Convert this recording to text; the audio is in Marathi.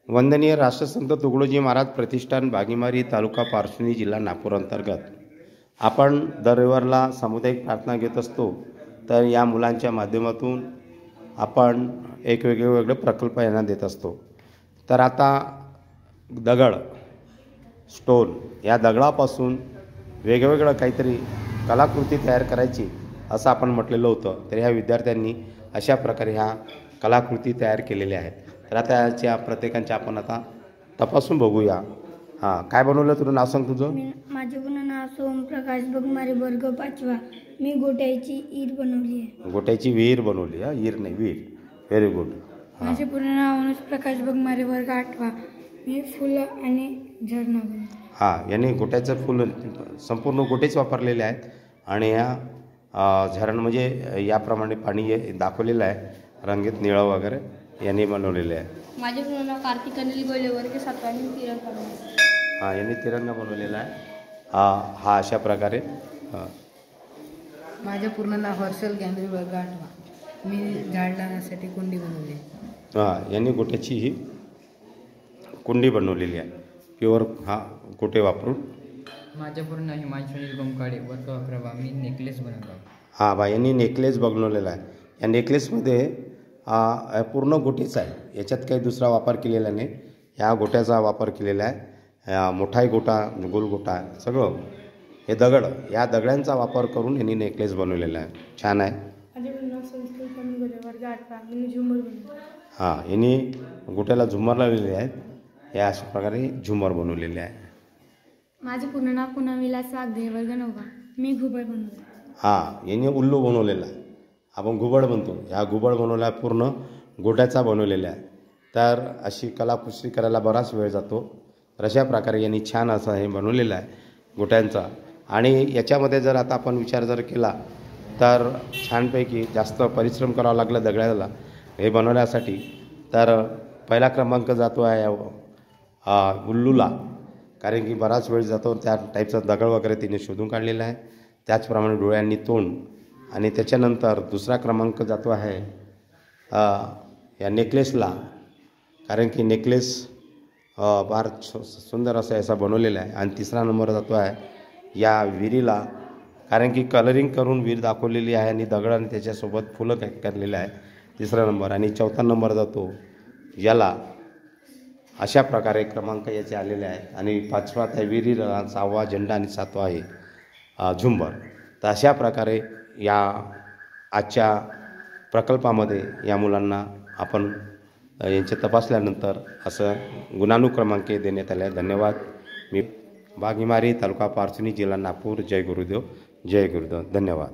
वंदनीय राष्ट्रसंत तुकडोजी महाराज प्रतिष्ठान बागीमारी तालुका पारसुनी जिल्हा नागपूर अंतर्गत आपण दर रविवारला सामुदायिक प्रार्थना घेत असतो। तर या मुलांच्या माध्यमातून आपण एक वेगवेगळे प्रकल्प यांना देत असतो। तर आता दगड स्टोन या दगडापासून वेगवेगळं काहीतरी कलाकृती तयार करायची असं आपण म्हटलेलं होतं। तर ह्या विद्यार्थ्यांनी अशा प्रकारे ह्या कलाकृती तयार केलेल्या आहेत। तर आता याच्या प्रत्येकांच्या आपण आता तपासून बघूया। हां, काय बनवलं तुझं नाव सांग तुझं? माझे पूर्ण नाव सोमप्रकाश बगमारे, वर्ग 5वा। मी गोट्याची ईर बनवली आहे। गोट्याची विहीर बनवली आहे, ईर नाही विहीर। Very good. माझे पूर्ण नाव अनुज प्रकाश बगमारे, वर्ग 8वा। मी फुलं आणि झरणा बनवली। हां, यांनी गोट्याचं फुल संपूर्ण गोटेच वापरलेले आहेत आणि या झरण म्हणजे याप्रमाणे पाणी दाखवलेलं आहे, रंगीत निळं वगैरे यांनी बनवलेले आहे। माझे पूर्ण नाव कार्तिक अनिल गोले, वर्ग 7वा। मी तिरंगा बनवला। हां, यांनी तिरंगा बनवलेला आहे। हा अशा प्रकारे। माझे पूर्ण नाव हर्षल गँद्रे, वर्ग 8वा। मी झाड लावण्यासाठी कुंडी बनवली। हां, यांनी गोट्याची ही कुंडी बनवलेली आहे, प्युअर गोटे वापरून। माझे पूर्ण नाव हिमांशु सुनील गोमकाडे, वर्ग 11वा। मी नेकलेस बनवला। हां बा, यांनी नेकलेस बनवलेला आहे। या नेकलेसमध्ये पूर्ण गोटीचा आहे, याच्यात काही दुसरा वापर केलेला नाही, ह्या गोट्याचा वापर केलेला आहे। मोठाही गोटा, गोल गोटा सगळं हे दगड, या दगडांचा वापर करून यांनी नेकलेस बनवलेला आहे। छान आहे। माझे पूर्ण नाव संस्कृत कमी गोले, वर्ग 8वा। मी झुमर बनवली। हां, यांनी गोट्याला झुमर लावलेले आहेत। या अशा प्रकारे झुमर बनवलेले आहे। माझे पूर्ण नाव पूनम विलास वाघरे, वर्ग 9वा। मी घुबड बनवली। हां, यांनी उल्लू बनवलेला आहे, आपण घुबड म्हणतो। ह्या घुबड बनवला पूर्ण गोट्याचा बनवलेला आहे। तर अशी कलाकुसरी करायला बराच वेळ जातो। तर अशा प्रकारे यांनी छान असं हे बनवलेलं आहे गोट्यांचा। आणि याच्यामध्ये जर आता आपण विचार जर केला तर छानपैकी जास्त परिश्रम करावा लागला दगडाला हे बनवण्यासाठी। तर पहिला क्रमांक जातो आहे उल्लूला, कारण की बराच वेळ जातो। त्या टाईपचा दगड वगैरे तिने शोधून काढलेला आहे, त्याचप्रमाणे डोळ्यांनी तोंड। आणि त्याच्यानंतर दुसरा क्रमांक जातो आहे या नेकलेसला, कारण की नेकलेस फार सुंदर असं याचा बनवलेला आहे। आणि तिसरा नंबर जातो आहे या विहिरीला, कारण की कलरिंग करून विहीर दाखवलेली आहे आणि दगड आणि त्याच्यासोबत फुलं करलेलं आहे, तिसरा नंबर। आणि चौथा नंबर जातो याला। अशा प्रकारे क्रमांक याचे आलेले आहेत। आणि 5वा त्या विहिरीला, 6वा झेंडा आणि 7वा आहे झुंबर। तर अशा प्रकारे या आजच्या प्रकल्पामध्ये या मुलांना आपण यांचे तपासल्यानंतर असं गुणानुक्रमांक देण्यात आले। धन्यवाद। मी बागीमारी तालुका पारसुनी जिल्हा नागपूर। जय गुरुदेव, जय गुरुदेव। धन्यवाद।